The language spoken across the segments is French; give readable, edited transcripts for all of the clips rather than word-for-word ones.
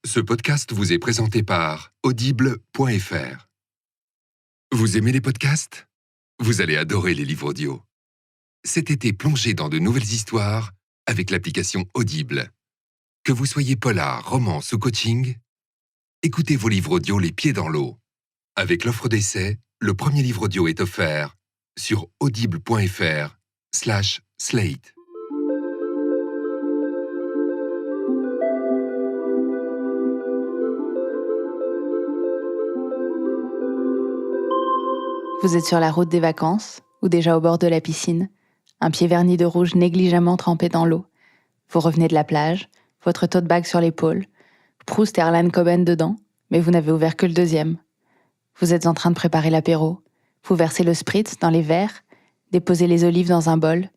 Ce podcast vous est présenté par Audible.fr. Vous aimez les podcasts ? Vous allez adorer les livres audio. Cet été, plongez dans de nouvelles histoires avec l'application Audible. Que vous soyez polar, romance ou coaching, écoutez vos livres audio les pieds dans l'eau. Avec l'offre d'essai, le premier livre audio est offert sur audible.fr/slate. Vous êtes sur la route des vacances ou déjà au bord de la piscine, un pied verni de rouge négligemment trempé dans l'eau. Vous revenez de la plage, votre tote bag sur l'épaule, Proust et Harlan Coben dedans, mais vous n'avez ouvert que le deuxième. Vous êtes en train de préparer l'apéro, vous versez le spritz dans les verres, déposez les olives dans un bol.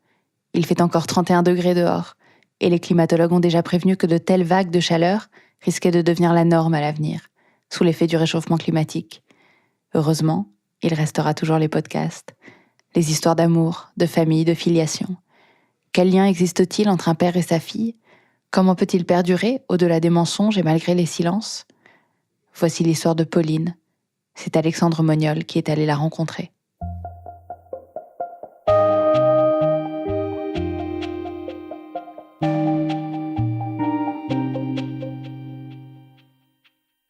Il fait encore 31 degrés dehors, et les climatologues ont déjà prévenu que de telles vagues de chaleur risquaient de devenir la norme à l'avenir, sous l'effet du réchauffement climatique. Heureusement, il restera toujours les podcasts, les histoires d'amour, de famille, de filiation. Quel lien existe-t-il entre un père et sa fille ? Comment peut-il perdurer au-delà des mensonges et malgré les silences ? Voici l'histoire de Pauline. C'est Alexandre Moniol qui est allé la rencontrer.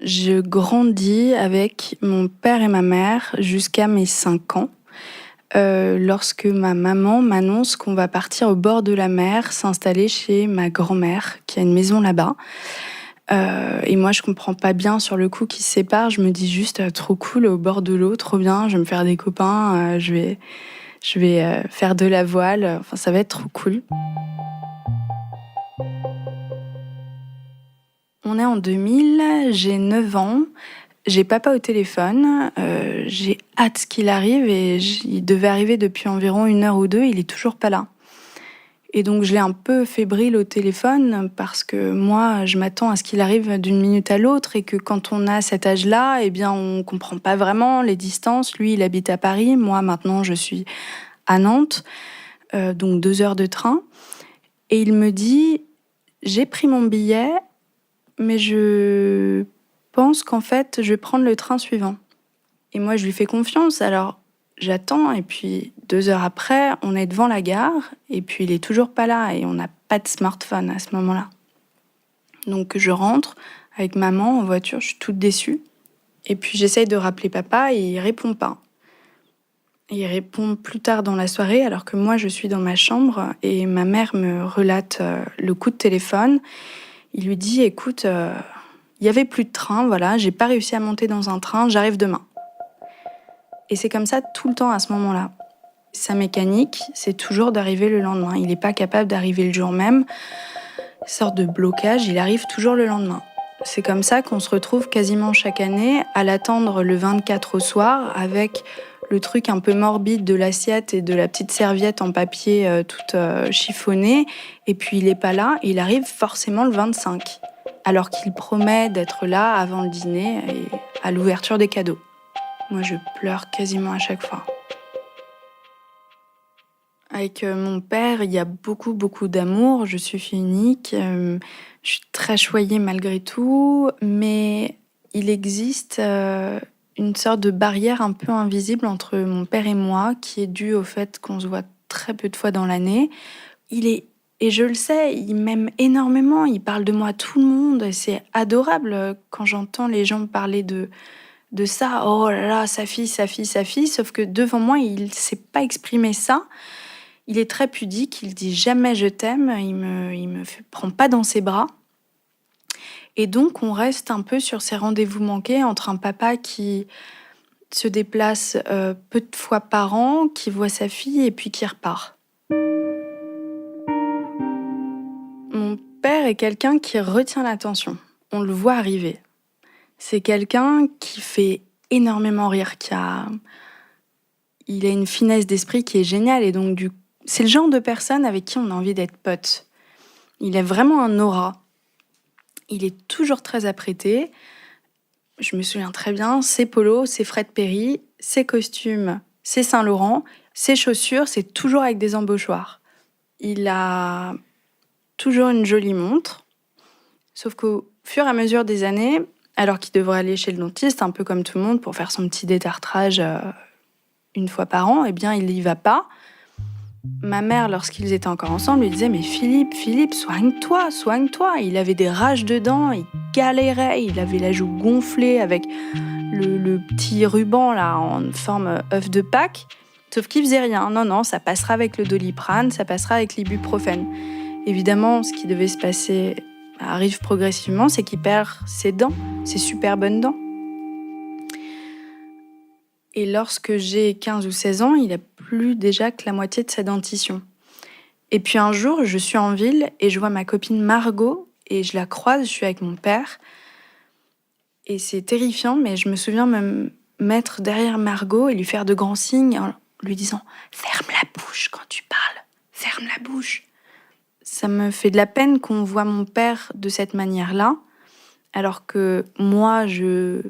Je grandis avec mon père et ma mère jusqu'à mes 5 ans. Lorsque ma maman m'annonce qu'on va partir au bord de la mer, s'installer chez ma grand-mère, qui a une maison là-bas. Et moi, je comprends pas bien sur le coup qu'ils se séparent. Je me dis juste, trop cool, au bord de l'eau, trop bien, je vais me faire des copains, je vais faire de la voile, enfin, ça va être trop cool. On est en 2000, j'ai 9 ans, j'ai papa au téléphone, j'ai hâte qu'il arrive et il devait arriver depuis environ 1 heure ou 2, il est toujours pas là. Et donc je l'ai un peu fébrile au téléphone parce que moi je m'attends à ce qu'il arrive d'une minute à l'autre et que quand on a cet âge-là, eh bien on comprend pas vraiment les distances. Lui il habite à Paris, moi maintenant je suis à Nantes, donc 2 heures de train. Et il me dit, j'ai pris mon billet, mais je pense qu'en fait, je vais prendre le train suivant. Et moi, je lui fais confiance, alors j'attends, et puis 2 heures après, on est devant la gare, et puis il est toujours pas là, et on n'a pas de smartphone à ce moment-là. Donc je rentre avec maman en voiture, je suis toute déçue. Et puis j'essaye de rappeler papa, et il répond pas. Il répond plus tard dans la soirée, alors que moi, je suis dans ma chambre, et ma mère me relate le coup de téléphone. Il lui dit, écoute, il y avait plus de train, voilà, j'ai pas réussi à monter dans un train, j'arrive demain. Et c'est comme ça tout le temps à ce moment-là. Sa mécanique, c'est toujours d'arriver le lendemain. Il n'est pas capable d'arriver le jour même. Sorte de blocage, il arrive toujours le lendemain. C'est comme ça qu'on se retrouve quasiment chaque année à l'attendre le 24 au soir avec le truc un peu morbide de l'assiette et de la petite serviette en papier toute chiffonnée. Et puis il n'est pas là, et il arrive forcément le 25. Alors qu'il promet d'être là avant le dîner et à l'ouverture des cadeaux. Moi, je pleure quasiment à chaque fois. Avec mon père, il y a beaucoup, beaucoup d'amour. Je suis fille unique. Je suis très choyée malgré tout. Mais il existe une sorte de barrière un peu invisible entre mon père et moi, qui est due au fait qu'on se voit très peu de fois dans l'année. Et je le sais, il m'aime énormément. Il parle de moi à tout le monde. Et c'est adorable quand j'entends les gens me parler de ça. Oh là là, sa fille, sa fille, sa fille. Sauf que devant moi, il ne sait pas exprimer ça. Il est très pudique, il dit jamais je t'aime, il me prend pas dans ses bras. Et donc on reste un peu sur ces rendez-vous manqués entre un papa qui se déplace peu de fois par an, qui voit sa fille et puis qui repart. Mon père est quelqu'un qui retient l'attention. On le voit arriver. C'est quelqu'un qui fait énormément rire, il a une finesse d'esprit qui est géniale et donc c'est le genre de personne avec qui on a envie d'être pote. Il a vraiment un aura. Il est toujours très apprêté. Je me souviens très bien, ses polos, c'est Fred Perry, ses costumes, c'est Saint Laurent, ses chaussures, c'est toujours avec des embauchoirs. Il a toujours une jolie montre, sauf qu'au fur et à mesure des années, alors qu'il devrait aller chez le dentiste, un peu comme tout le monde, pour faire son petit détartrage une fois par an, eh bien, il n'y va pas. Ma mère, lorsqu'ils étaient encore ensemble, lui disait « Mais Philippe, soigne-toi, soigne-toi !» Il avait des rages de dents, il galérait, il avait la joue gonflée avec le petit ruban là en forme œuf de Pâques. Sauf qu'il faisait rien. Non, ça passera avec le Doliprane, ça passera avec l'ibuprofène. Évidemment, ce qui devait se passer arrive progressivement, c'est qu'il perd ses dents, ses super bonnes dents. Et lorsque j'ai 15 ou 16 ans, il a plus déjà que la moitié de sa dentition. Et puis un jour, je suis en ville et je vois ma copine Margot et je la croise, je suis avec mon père. Et c'est terrifiant, mais je me souviens me mettre derrière Margot et lui faire de grands signes en lui disant « Ferme la bouche quand tu parles, ferme la bouche !» Ça me fait de la peine qu'on voit mon père de cette manière-là, alors que moi, je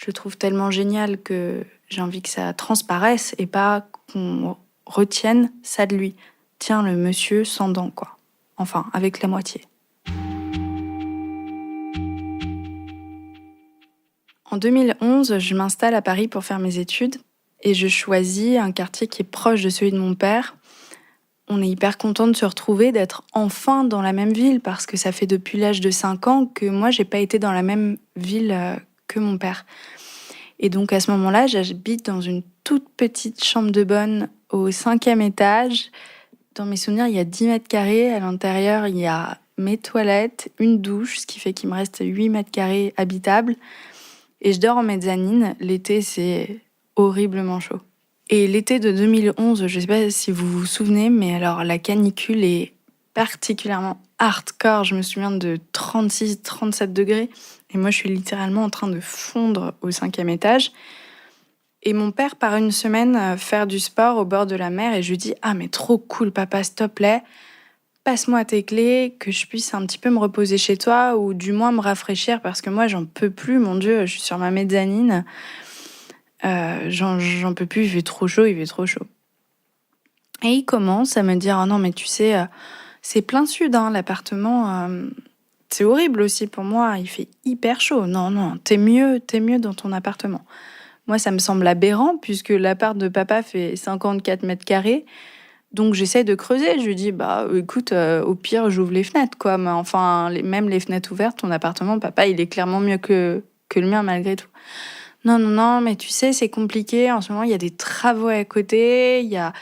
le trouve tellement génial que j'ai envie que ça transparaisse et pas qu'on retienne ça de lui. Tiens, le monsieur sans dents, quoi. Enfin, avec la moitié. En 2011, je m'installe à Paris pour faire mes études et je choisis un quartier qui est proche de celui de mon père. On est hyper content de se retrouver, d'être enfin dans la même ville parce que ça fait depuis l'âge de 5 ans que moi, j'ai pas été dans la même ville que mon père. Et donc à ce moment-là, j'habite dans une toute petite chambre de bonne au 5e étage. Dans mes souvenirs, il y a 10 mètres carrés. À l'intérieur, il y a mes toilettes, une douche, ce qui fait qu'il me reste 8 mètres carrés habitables. Et je dors en mezzanine. L'été, c'est horriblement chaud. Et l'été de 2011, je ne sais pas si vous vous souvenez, mais alors la canicule est particulièrement hardcore. Je me souviens de 36-37 degrés. Et moi, je suis littéralement en train de fondre au 5e étage. Et mon père part une semaine faire du sport au bord de la mer. Et je lui dis « Ah, mais trop cool, papa, s'il te plaît. Passe-moi tes clés, que je puisse un petit peu me reposer chez toi ou du moins me rafraîchir parce que moi, j'en peux plus. Mon Dieu, je suis sur ma mezzanine. J'en peux plus, il fait trop chaud. Et il commence à me dire « Oh non, mais tu sais, c'est plein sud, hein, l'appartement. C'est horrible aussi pour moi, il fait hyper chaud. Non, t'es mieux dans ton appartement. » Moi, ça me semble aberrant puisque l'appart de papa fait 54 mètres carrés. Donc, j'essaie de creuser. Je lui dis, écoute, au pire, j'ouvre les fenêtres, quoi. Mais enfin, même les fenêtres ouvertes, ton appartement, papa, il est clairement mieux que le mien, malgré tout. Non, mais tu sais, c'est compliqué. En ce moment, il y a des travaux à côté, il y a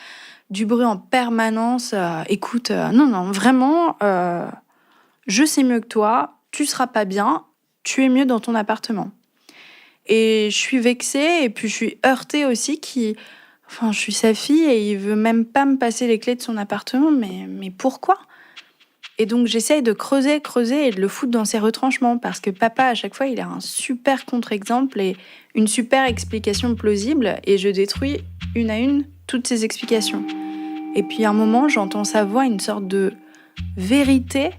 du bruit en permanence. Écoute, non, vraiment, je sais mieux que toi, tu seras pas bien, tu es mieux dans ton appartement. Et je suis vexée, et puis je suis heurtée aussi je suis sa fille et il veut même pas me passer les clés de son appartement, mais pourquoi ? Et donc j'essaye de creuser et de le foutre dans ses retranchements parce que papa, à chaque fois, il a un super contre-exemple et une super explication plausible et je détruis une à une toutes ces explications. Et puis à un moment, j'entends sa voix, une sorte de vérité,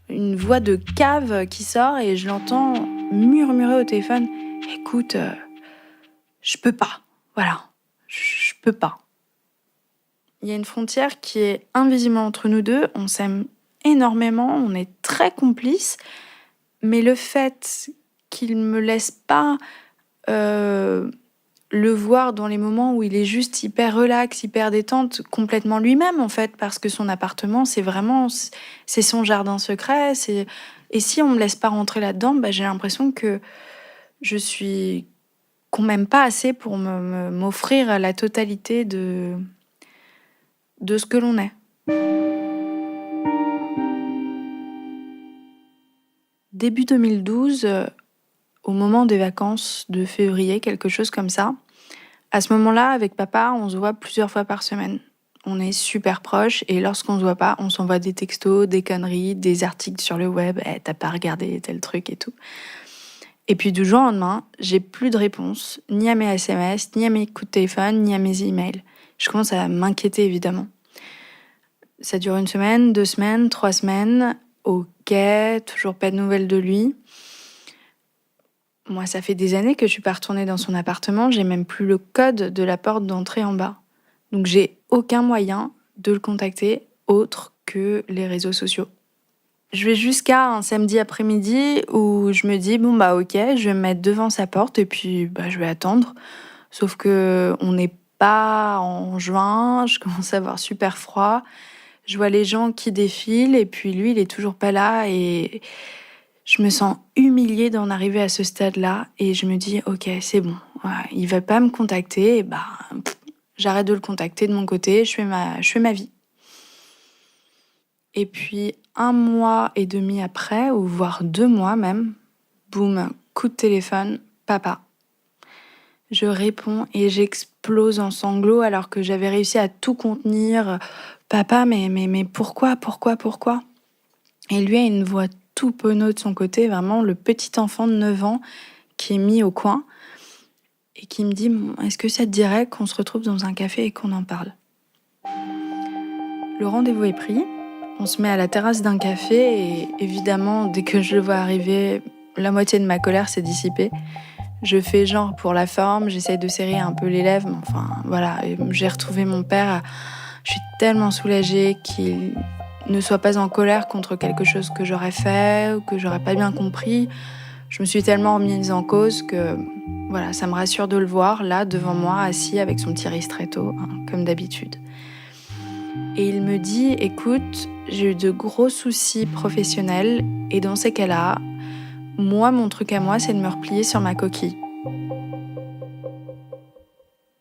une voix de cave qui sort et je l'entends murmurer au téléphone « Écoute, je peux pas, voilà. Je peux pas. » Il y a une frontière qui est invisible entre nous deux. On s'aime énormément, on est très complices. Mais le fait qu'il me laisse pas le voir dans les moments où il est juste hyper relax, hyper détente, complètement lui-même en fait, parce que son appartement, c'est son jardin secret. Et si on me laisse pas rentrer là-dedans, j'ai l'impression que qu'on m'aime pas assez pour m'offrir la totalité de ce que l'on est. Début 2012, au moment des vacances de février, quelque chose comme ça, à ce moment-là, avec papa, on se voit plusieurs fois par semaine. On est super proches et lorsqu'on se voit pas, on s'envoie des textos, des conneries, des articles sur le web. « T'as pas regardé tel truc et tout ». Et puis du jour au lendemain, j'ai plus de réponse, ni à mes SMS, ni à mes coups de téléphone, ni à mes emails. Je commence à m'inquiéter évidemment. Ça dure 1 semaine, 2 semaines, 3 semaines. Ok, toujours pas de nouvelles de lui. Moi, ça fait des années que je suis pas retournée dans son appartement. J'ai même plus le code de la porte d'entrée en bas. Donc j'ai aucun moyen de le contacter autre que les réseaux sociaux. Je vais jusqu'à un samedi après-midi où je me dis, bon bah ok, je vais me mettre devant sa porte et puis je vais attendre. Sauf que on n'est pas en juin, je commence à avoir super froid. Je vois les gens qui défilent et puis lui, il est toujours pas là et je me sens humiliée d'en arriver à ce stade-là et je me dis, ok, c'est bon, ouais, il va pas me contacter, et j'arrête de le contacter de mon côté, je fais ma vie. Et puis 1 mois et demi après, ou voire 2 mois même, boum, coup de téléphone, papa. Je réponds et j'explose en sanglots alors que j'avais réussi à tout contenir. Papa, mais pourquoi? Et lui a une voix tout penaud de son côté, vraiment le petit enfant de 9 ans qui est mis au coin et qui me dit, est-ce que ça te dirait qu'on se retrouve dans un café et qu'on en parle? Le rendez-vous est pris. On se met à la terrasse d'un café et évidemment, dès que je le vois arriver, la moitié de ma colère s'est dissipée. Je fais genre pour la forme, j'essaye de serrer un peu les lèvres, mais enfin voilà, j'ai retrouvé mon père. Je suis tellement soulagée qu'il ne soit pas en colère contre quelque chose que j'aurais fait ou que j'aurais pas bien compris. Je me suis tellement remise en cause que voilà, ça me rassure de le voir là devant moi, assis avec son petit ristretto, comme d'habitude. Et il me dit, écoute, j'ai eu de gros soucis professionnels et dans ces cas-là, moi, mon truc à moi, c'est de me replier sur ma coquille.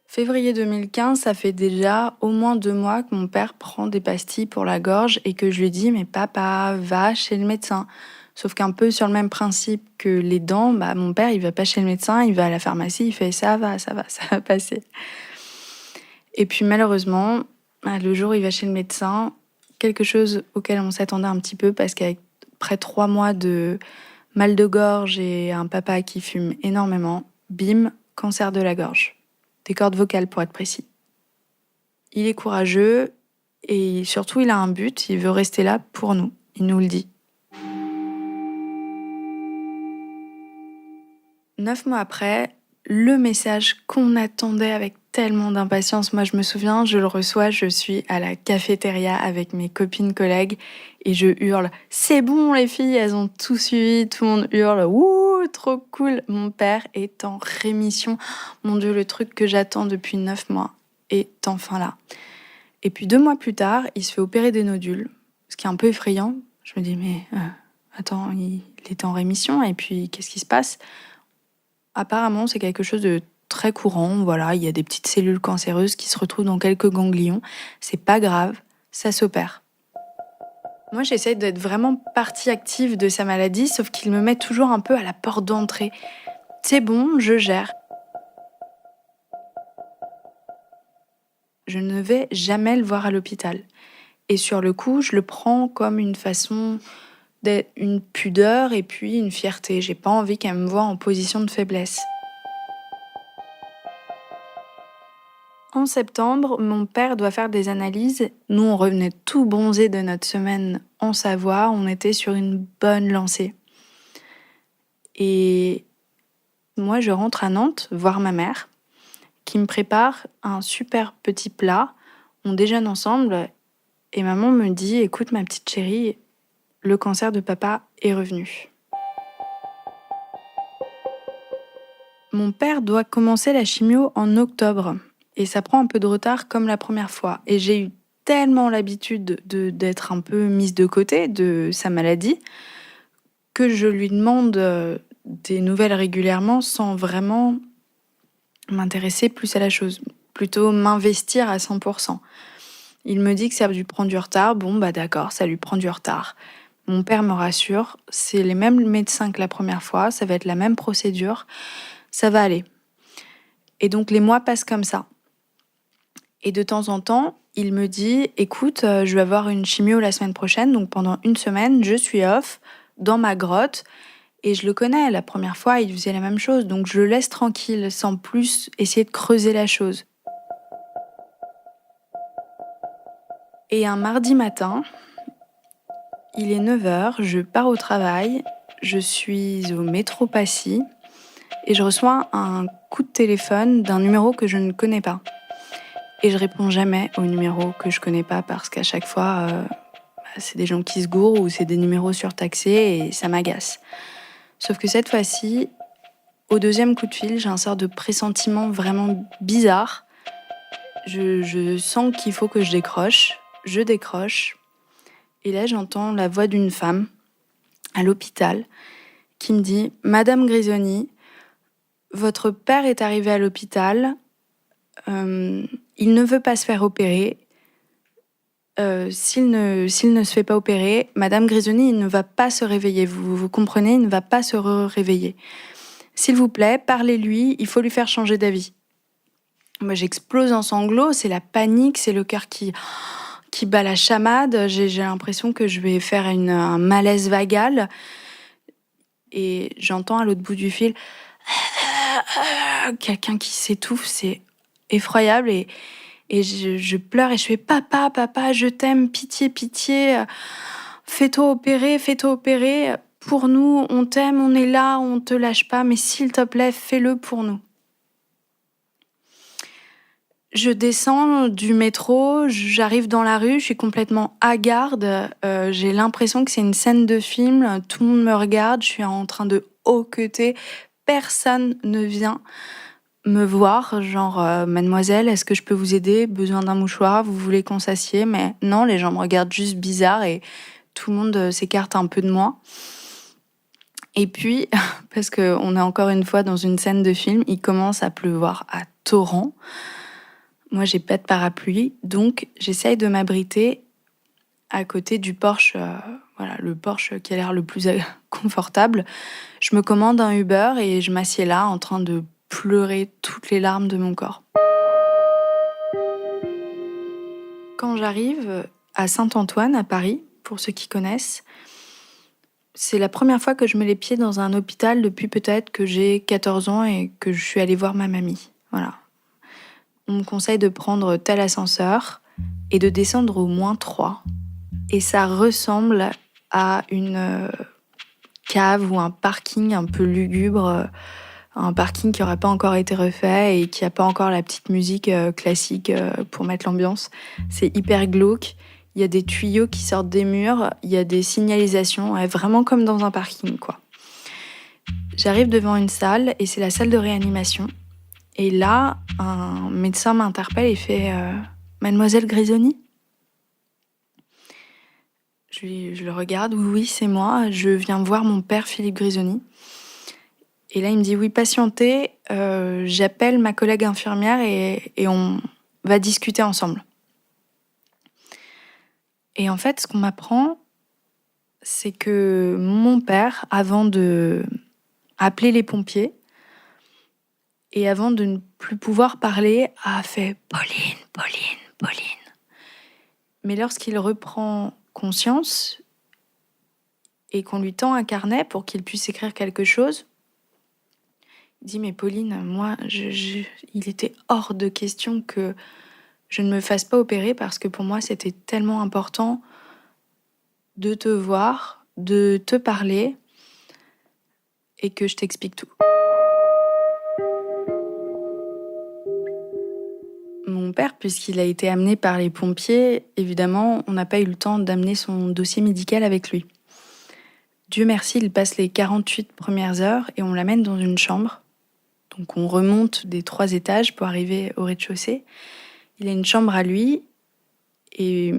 Février 2015, ça fait déjà au moins 2 mois que mon père prend des pastilles pour la gorge et que je lui dis, mais papa, va chez le médecin. Sauf qu'un peu sur le même principe que les dents, mon père, il va pas chez le médecin, il va à la pharmacie, il fait ça va passer. Et puis malheureusement, le jour où il va chez le médecin, quelque chose auquel on s'attendait un petit peu parce qu'après 3 mois de mal de gorge et un papa qui fume énormément, bim, cancer de la gorge. Des cordes vocales pour être précis. Il est courageux et surtout il a un but, il veut rester là pour nous, il nous le dit. 9 mois après, le message qu'on attendait avec tellement d'impatience, moi je me souviens, je le reçois, je suis à la cafétéria avec mes copines collègues et je hurle « C'est bon les filles, elles ont tout suivi, tout le monde hurle « Wouh, trop cool !» Mon père est en rémission. Mon Dieu, le truc que j'attends depuis 9 mois est enfin là. Et puis 2 mois plus tard, il se fait opérer des nodules, ce qui est un peu effrayant. Je me dis mais attends, il était en rémission et puis qu'est-ce qui se passe ? Apparemment, c'est quelque chose de très courant. Voilà, il y a des petites cellules cancéreuses qui se retrouvent dans quelques ganglions. C'est pas grave, ça s'opère. Moi, j'essaie d'être vraiment partie active de sa maladie, sauf qu'il me met toujours un peu à la porte d'entrée. C'est bon, je gère. Je ne vais jamais le voir à l'hôpital. Et sur le coup, je le prends comme une façon une pudeur et puis une fierté. J'ai pas envie qu'elle me voie en position de faiblesse. En septembre, mon père doit faire des analyses. Nous, on revenait tout bronzés de notre semaine en Savoie. On était sur une bonne lancée. Et moi, je rentre à Nantes voir ma mère, qui me prépare un super petit plat. On déjeune ensemble et maman me dit « Écoute, ma petite chérie, le cancer de papa est revenu. » Mon père doit commencer la chimio en octobre et ça prend un peu de retard comme la première fois. Et j'ai eu tellement l'habitude d'être un peu mise de côté de sa maladie que je lui demande des nouvelles régulièrement sans vraiment m'intéresser plus à la chose, plutôt m'investir à 100%. Il me dit que ça lui prend du retard, d'accord, ça lui prend du retard. Mon père me rassure, c'est les mêmes médecins que la première fois, ça va être la même procédure, ça va aller. Et donc les mois passent comme ça. Et de temps en temps, il me dit, écoute, je vais avoir une chimio la semaine prochaine, donc pendant 1 semaine, je suis off dans ma grotte. Et je le connais, la première fois, il faisait la même chose, donc je le laisse tranquille, sans plus essayer de creuser la chose. Et un mardi matin, il est 9h, je pars au travail, je suis au métro Passy et je reçois un coup de téléphone d'un numéro que je ne connais pas. Et je réponds jamais au numéro que je connais pas parce qu'à chaque fois, c'est des gens qui se gourent ou c'est des numéros surtaxés et ça m'agace. Sauf que cette fois-ci, au deuxième coup de fil, j'ai un sort de pressentiment vraiment bizarre. Je sens qu'il faut que je décroche. Je décroche. Et là, j'entends la voix d'une femme à l'hôpital qui me dit « Madame Grisoni, votre père est arrivé à l'hôpital. Il ne veut pas se faire opérer. S'il ne se fait pas opérer, Madame Grisoni, il ne va pas se réveiller. Vous comprenez, il ne va pas se réveiller. S'il vous plaît, parlez-lui, il faut lui faire changer d'avis. » Moi, j'explose en sanglots, c'est la panique, c'est le cœur qui bat la chamade. J'ai l'impression que je vais faire un malaise vagal. Et j'entends à l'autre bout du fil quelqu'un qui s'étouffe, c'est effroyable. Et je pleure et je fais « Papa, je t'aime, pitié, pitié, fais-toi opérer. Pour nous, on t'aime, on est là, on te lâche pas, mais s'il te plaît, fais-le pour nous. » Je descends du métro, j'arrive dans la rue, je suis complètement hagarde. J'ai l'impression que c'est une scène de film, tout le monde me regarde, je suis en train de hoqueter. Personne ne vient me voir, genre mademoiselle, est-ce que je peux vous aider? Besoin d'un mouchoir? Vous voulez qu'on s'assied? Mais non, les gens me regardent juste bizarre et tout le monde s'écarte un peu de moi. Et puis, parce qu'on est encore une fois dans une scène de film, il commence à pleuvoir à torrent. Moi, j'ai pas de parapluie, donc j'essaye de m'abriter à côté du Porsche, le Porsche qui a l'air le plus confortable. Je me commande un Uber et je m'assieds là en train de pleurer toutes les larmes de mon corps. Quand j'arrive à Saint-Antoine, à Paris, pour ceux qui connaissent, c'est la première fois que je mets les pieds dans un hôpital depuis peut-être que j'ai 14 ans et que je suis allée voir ma mamie. Voilà. On me conseille de prendre tel ascenseur et de descendre au moins 3. Et ça ressemble à une cave ou un parking un peu lugubre, un parking qui n'aurait pas encore été refait et qui n'a pas encore la petite musique classique pour mettre l'ambiance. C'est hyper glauque. Il y a des tuyaux qui sortent des murs, il y a des signalisations, vraiment comme dans un parking, quoi. J'arrive devant une salle et c'est la salle de réanimation. Et là, un médecin m'interpelle et fait Mademoiselle Grisoni ? Je le regarde, oui, c'est moi, je viens voir mon père Philippe Grisoni. Et là, il me dit oui, patientez, j'appelle ma collègue infirmière et on va discuter ensemble. Et en fait, ce qu'on m'apprend, c'est que mon père, avant de appeler les pompiers, et avant de ne plus pouvoir parler, a fait « Pauline, Pauline, Pauline ». Mais lorsqu'il reprend conscience et qu'on lui tend un carnet pour qu'il puisse écrire quelque chose, il dit « Mais Pauline, moi, il était hors de question que je ne me fasse pas opérer parce que pour moi, c'était tellement important de te voir, de te parler et que je t'explique tout. » Mon père, puisqu'il a été amené par les pompiers, évidemment, on n'a pas eu le temps d'amener son dossier médical avec lui. Dieu merci, il passe les 48 premières heures et on l'amène dans une chambre. Donc on remonte des 3 étages pour arriver au rez-de-chaussée. Il a une chambre à lui et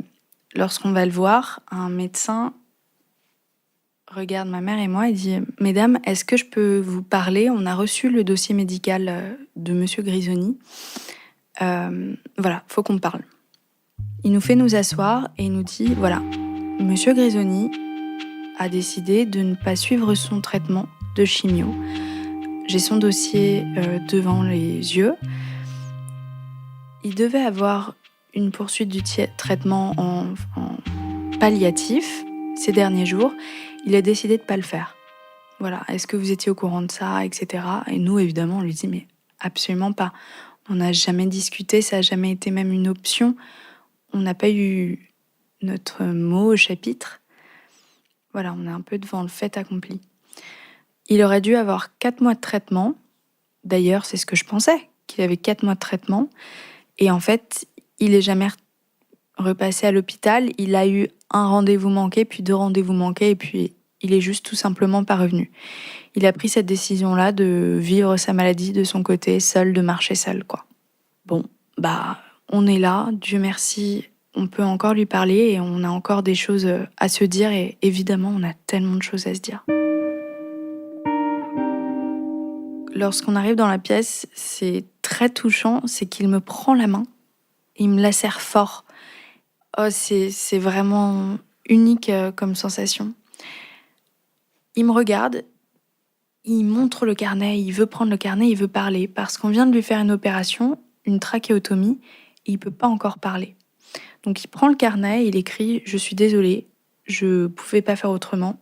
lorsqu'on va le voir, un médecin regarde ma mère et moi et dit « Mesdames, est-ce que je peux vous parler? On a reçu le dossier médical de Monsieur Grisoni. Voilà, faut qu'on parle. » Il nous fait nous asseoir et il nous dit « Voilà, Monsieur Grisoni a décidé de ne pas suivre son traitement de chimio. J'ai son dossier devant les yeux. Il devait avoir une poursuite du traitement en palliatif ces derniers jours. Il a décidé de ne pas le faire. Voilà, est-ce que vous étiez au courant de ça, etc. » Et nous, évidemment, on lui dit « Mais absolument pas. On n'a jamais discuté, ça n'a jamais été même une option. On n'a pas eu notre mot au chapitre. » Voilà, on est un peu devant le fait accompli. Il aurait dû avoir 4 mois de traitement. D'ailleurs, c'est ce que je pensais, qu'il avait 4 mois de traitement. Et en fait, il est jamais repassé à l'hôpital. Il a eu un rendez-vous manqué, puis 2 rendez-vous manqués, et puis il est juste tout simplement pas revenu. Il a pris cette décision-là de vivre sa maladie de son côté, seul, de marcher seul, quoi. Bon, on est là, Dieu merci, on peut encore lui parler et on a encore des choses à se dire et évidemment, on a tellement de choses à se dire. Lorsqu'on arrive dans la pièce, c'est très touchant, c'est qu'il me prend la main et il me la serre fort. Oh, c'est vraiment unique comme sensation. Il me regarde, il montre le carnet, il veut prendre le carnet, il veut parler parce qu'on vient de lui faire une opération, une trachéotomie, et il peut pas encore parler. Donc il prend le carnet, il écrit « Je suis désolée, je pouvais pas faire autrement,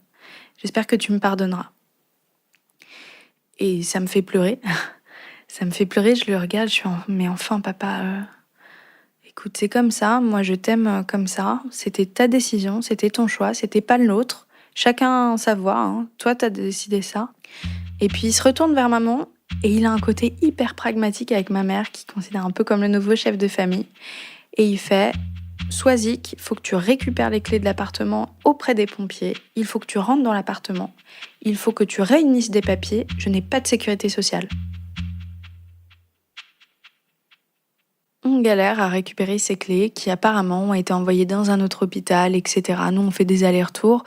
j'espère que tu me pardonneras ». Et ça me fait pleurer. Ça me fait pleurer, je le regarde, je suis mais enfin papa, écoute, c'est comme ça, moi je t'aime comme ça, c'était ta décision, c'était ton choix, c'était pas le nôtre. Chacun sa voix, hein. Toi t'as décidé ça. Et puis il se retourne vers maman et il a un côté hyper pragmatique avec ma mère qui considère un peu comme le nouveau chef de famille. Et il fait « Sois-y, il faut que tu récupères les clés de l'appartement auprès des pompiers, il faut que tu rentres dans l'appartement, il faut que tu réunisses des papiers, je n'ai pas de sécurité sociale. » On galère à récupérer ces clés qui apparemment ont été envoyées dans un autre hôpital, etc. Nous, on fait des allers-retours.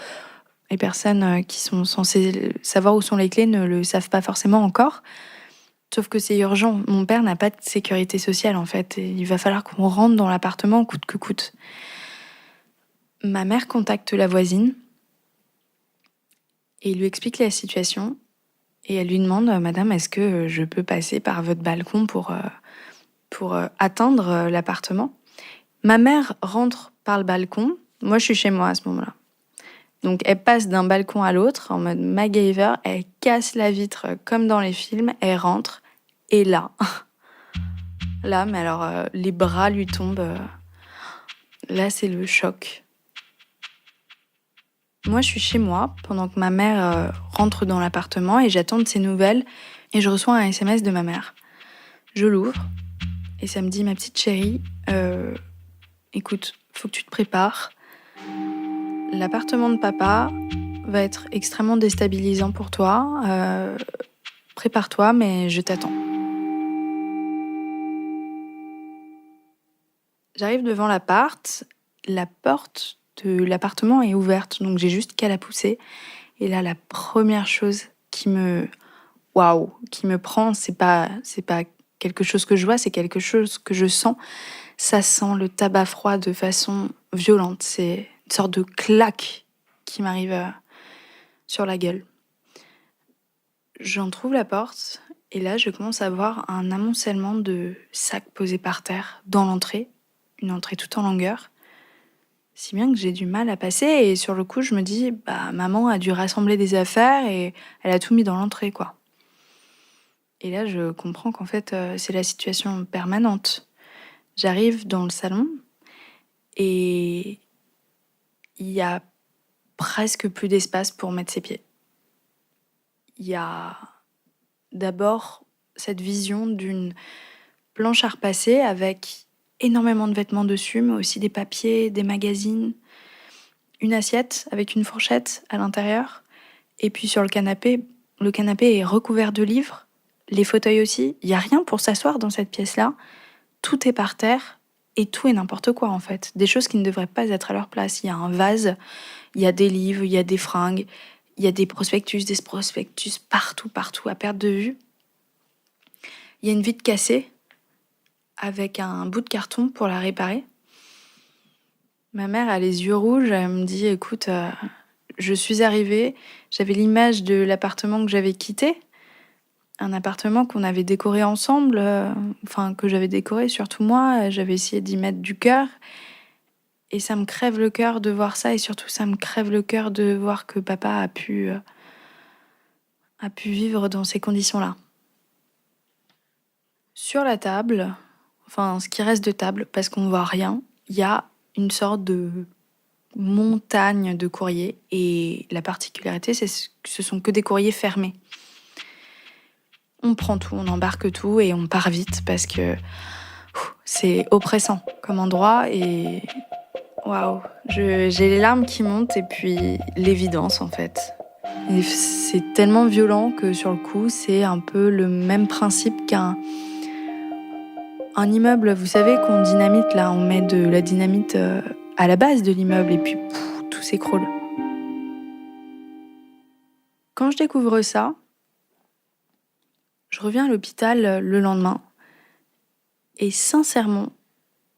Les personnes qui sont censées savoir où sont les clés ne le savent pas forcément encore. Sauf que c'est urgent. Mon père n'a pas de sécurité sociale, en fait. Et il va falloir qu'on rentre dans l'appartement coûte que coûte. Ma mère contacte la voisine et lui explique la situation. Et elle lui demande « Madame, est-ce que je peux passer par votre balcon pour atteindre l'appartement ?» Ma mère rentre par le balcon. Moi, je suis chez moi à ce moment-là. Donc, elle passe d'un balcon à l'autre en mode MacGyver. Elle casse la vitre comme dans les films. Elle rentre. Et là, mais alors, les bras lui tombent. Là, c'est le choc. Moi, je suis chez moi pendant que ma mère rentre dans l'appartement et j'attends de ses nouvelles. Et je reçois un SMS de ma mère. Je l'ouvre et ça me dit « Ma petite chérie, écoute, faut que tu te prépares. L'appartement de papa va être extrêmement déstabilisant pour toi. Prépare-toi, mais je t'attends. » J'arrive devant l'appart. La porte de l'appartement est ouverte, donc j'ai juste qu'à la pousser. Et là, la première chose qui me prend, c'est pas quelque chose que je vois, c'est quelque chose que je sens. Ça sent le tabac froid de façon violente. C'est une sorte de claque qui m'arrive sur la gueule. J'entrouvre la porte et là, je commence à voir un amoncellement de sacs posés par terre dans l'entrée, une entrée toute en longueur. Si bien que j'ai du mal à passer et sur le coup, je me dis, maman a dû rassembler des affaires et elle a tout mis dans l'entrée, quoi. Et là, je comprends qu'en fait, c'est la situation permanente. J'arrive dans le salon et il y a presque plus d'espace pour mettre ses pieds. Il y a d'abord cette vision d'une planche à repasser avec énormément de vêtements dessus, mais aussi des papiers, des magazines, une assiette avec une fourchette à l'intérieur. Et puis sur le canapé est recouvert de livres, les fauteuils aussi. Il n'y a rien pour s'asseoir dans cette pièce-là. Tout est par terre et tout est n'importe quoi en fait. Des choses qui ne devraient pas être à leur place. Il y a un vase, il y a des livres, il y a des fringues, il y a des prospectus partout, à perte de vue. Il y a une vitre cassée avec un bout de carton pour la réparer. Ma mère a les yeux rouges, elle me dit « Écoute, je suis arrivée, j'avais l'image de l'appartement que j'avais quitté, un appartement qu'on avait décoré ensemble, que j'avais décoré, surtout moi, j'avais essayé d'y mettre du cœur. Et ça me crève le cœur de voir ça, et surtout ça me crève le cœur de voir que papa a pu vivre dans ces conditions-là. » Sur la table, ce qui reste de table, parce qu'on voit rien, il y a une sorte de montagne de courriers. Et la particularité, c'est que ce sont que des courriers fermés. On prend tout, on embarque tout et on part vite parce que c'est oppressant comme endroit et Waouh, j'ai les larmes qui montent et puis l'évidence en fait. Et c'est tellement violent que sur le coup, c'est un peu le même principe qu'un immeuble. Vous savez qu'on dynamite là, on met de la dynamite à la base de l'immeuble et puis tout s'écroule. Quand je découvre ça, je reviens à l'hôpital le lendemain et sincèrement,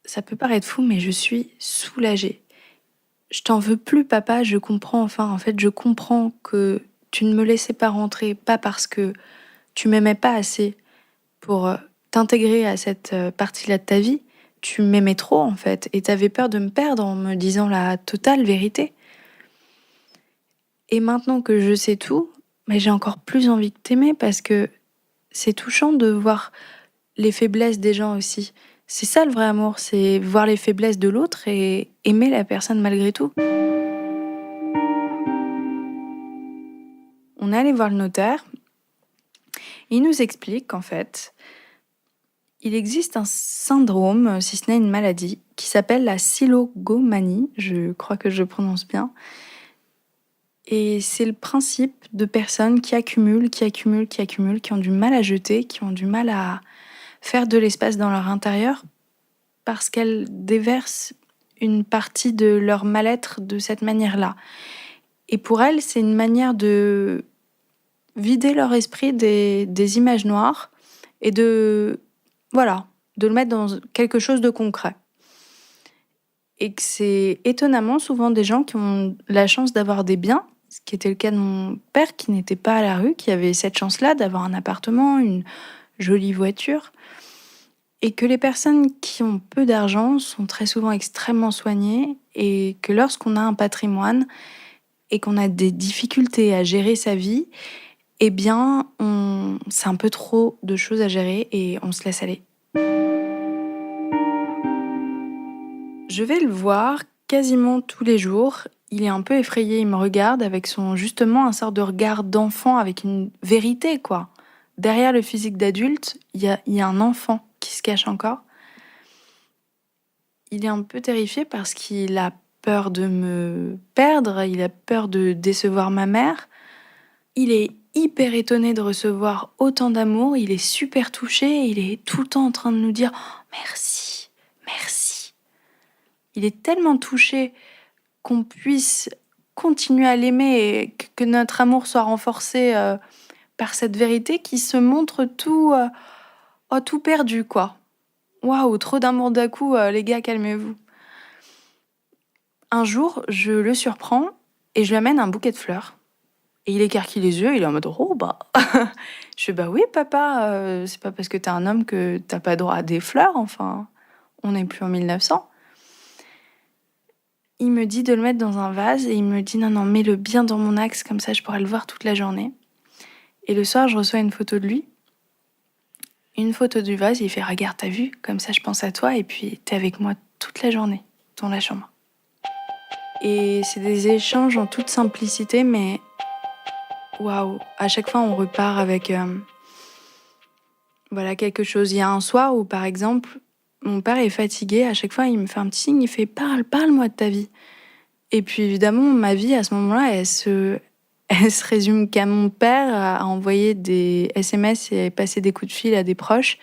ça peut paraître fou, mais je suis soulagée. Je t'en veux plus, papa, je comprends enfin. En fait, je comprends que tu ne me laissais pas rentrer, pas parce que tu m'aimais pas assez pour t'intégrer à cette partie-là de ta vie. Tu m'aimais trop, en fait, et t'avais peur de me perdre en me disant la totale vérité. Et maintenant que je sais tout, mais j'ai encore plus envie de t'aimer parce que c'est touchant de voir les faiblesses des gens aussi. C'est ça le vrai amour, c'est voir les faiblesses de l'autre et aimer la personne malgré tout. On est allé voir le notaire. Il nous explique qu'en fait, il existe un syndrome, si ce n'est une maladie, qui s'appelle la silogomanie. Je crois que je prononce bien. Et c'est le principe de personnes qui accumulent, qui ont du mal à jeter, qui ont du mal à faire de l'espace dans leur intérieur parce qu'elles déversent une partie de leur mal-être de cette manière-là. Et pour elles, c'est une manière de vider leur esprit des images noires et de le mettre dans quelque chose de concret. Et que c'est étonnamment souvent des gens qui ont la chance d'avoir des biens, ce qui était le cas de mon père qui n'était pas à la rue, qui avait cette chance-là d'avoir un appartement, une jolie voiture. Et que les personnes qui ont peu d'argent sont très souvent extrêmement soignées et que lorsqu'on a un patrimoine et qu'on a des difficultés à gérer sa vie, eh bien, c'est un peu trop de choses à gérer et on se laisse aller. Je vais le voir quasiment tous les jours. Il est un peu effrayé, il me regarde avec justement un sort de regard d'enfant, avec une vérité, quoi. Derrière le physique d'adulte, il y a un enfant qui se cache encore. Il est un peu terrifié parce qu'il a peur de me perdre, il a peur de décevoir ma mère. Il est hyper étonné de recevoir autant d'amour, il est super touché, il est tout le temps en train de nous dire oh, merci, merci. Il est tellement touché qu'on puisse continuer à l'aimer et que notre amour soit renforcé par cette vérité qui se montre tout perdu, quoi. Waouh, trop d'amour d'un coup, les gars, calmez-vous. Un jour, je le surprends et je lui amène un bouquet de fleurs. Et il écarquille les yeux, il est en mode « Oh, bah !» Je fais « Bah oui, papa, c'est pas parce que t'es un homme que t'as pas droit à des fleurs, enfin, on n'est plus en 1900. » Il me dit de le mettre dans un vase et il me dit « Non, mets-le bien dans mon axe, comme ça je pourrai le voir toute la journée. » Et le soir, je reçois une photo de lui. Une photo du vase, il fait « Regarde, t'as vu? Comme ça, je pense à toi et puis t'es avec moi toute la journée, dans la chambre. » Et c'est des échanges en toute simplicité, mais waouh, à chaque fois on repart avec quelque chose. Il y a un soir où, par exemple, mon père est fatigué, à chaque fois il me fait un petit signe, il fait parle-moi de ta vie. Et puis évidemment, ma vie à ce moment-là, elle se résume qu'à mon père, à envoyer des SMS et passer des coups de fil à des proches.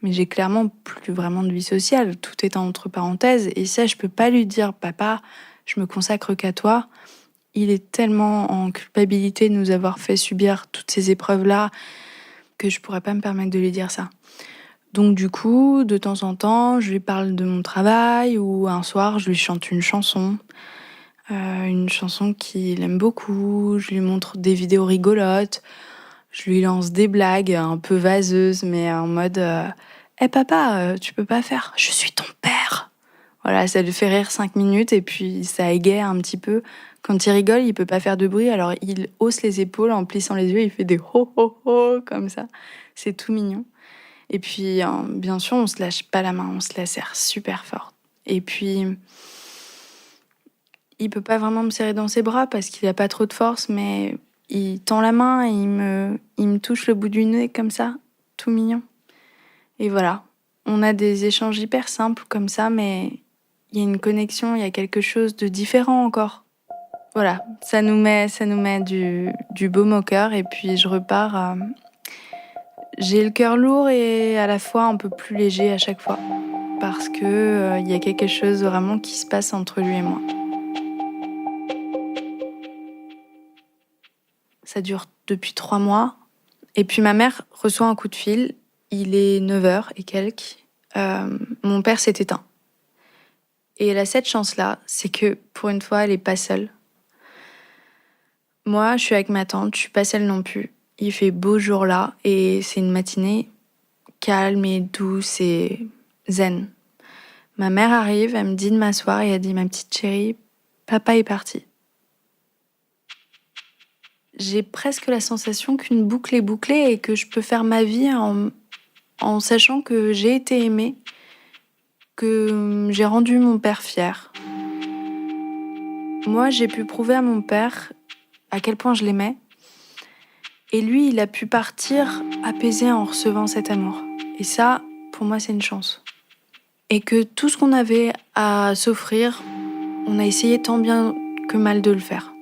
Mais j'ai clairement plus vraiment de vie sociale, tout est entre parenthèses. Et ça, je peux pas lui dire, papa, je me consacre qu'à toi. Il est tellement en culpabilité de nous avoir fait subir toutes ces épreuves-là que je pourrais pas me permettre de lui dire ça. Donc du coup, de temps en temps, je lui parle de mon travail ou un soir, je lui chante une chanson qu'il aime beaucoup. Je lui montre des vidéos rigolotes. Je lui lance des blagues un peu vaseuses, mais en mode Hey papa, tu peux pas faire, je suis ton père. Voilà, ça lui fait rire 5 minutes et puis ça égaye un petit peu. Quand il rigole, il peut pas faire de bruit, alors il hausse les épaules en plissant les yeux, il fait des ho ho ho comme ça. C'est tout mignon. Et puis, bien sûr, on se lâche pas la main, on se la serre super fort. Et puis, il peut pas vraiment me serrer dans ses bras parce qu'il a pas trop de force, mais il tend la main et il me touche le bout du nez comme ça, tout mignon. Et voilà, on a des échanges hyper simples comme ça, mais il y a une connexion, il y a quelque chose de différent encore. Voilà, ça nous met du baume au cœur et puis je repars. J'ai le cœur lourd et à la fois un peu plus léger à chaque fois parce que il y a quelque chose vraiment qui se passe entre lui et moi. Ça dure depuis 3 mois. Et puis ma mère reçoit un coup de fil. Il est 9h et quelques. Mon père s'est éteint. Et elle a cette chance-là, c'est que pour une fois, elle n'est pas seule. Moi, je suis avec ma tante, je suis pas seule non plus. Il fait beau jour là et c'est une matinée calme et douce et zen. Ma mère arrive, elle me dit de m'asseoir et elle dit « Ma petite chérie, papa est parti ». J'ai presque la sensation qu'une boucle est bouclée et que je peux faire ma vie en sachant que j'ai été aimée, que j'ai rendu mon père fier. Moi, j'ai pu prouver à mon père à quel point je l'aimais. Et lui, il a pu partir apaisé en recevant cet amour. Et ça, pour moi, c'est une chance. Et que tout ce qu'on avait à s'offrir, on a essayé tant bien que mal de le faire.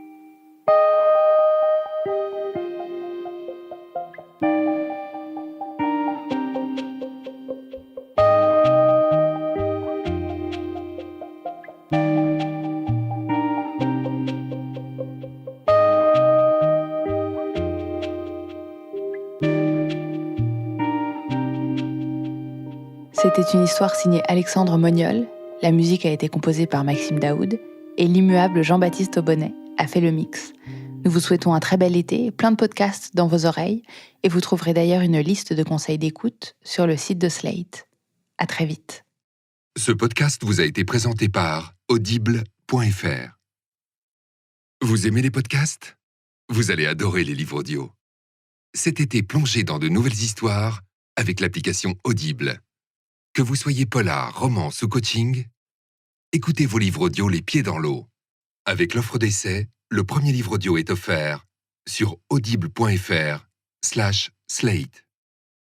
C'était une histoire signée Alexandre Moniol, la musique a été composée par Maxime Daoud, et l'immuable Jean-Baptiste Aubonnet a fait le mix. Nous vous souhaitons un très bel été, plein de podcasts dans vos oreilles, et vous trouverez d'ailleurs une liste de conseils d'écoute sur le site de Slate. À très vite. Ce podcast vous a été présenté par Audible.fr. Vous aimez les podcasts ? Vous allez adorer les livres audio. Cet été, plongez dans de nouvelles histoires avec l'application Audible. Que vous soyez polar, romance ou coaching, écoutez vos livres audio les pieds dans l'eau. Avec l'offre d'essai, le premier livre audio est offert sur audible.fr/slate.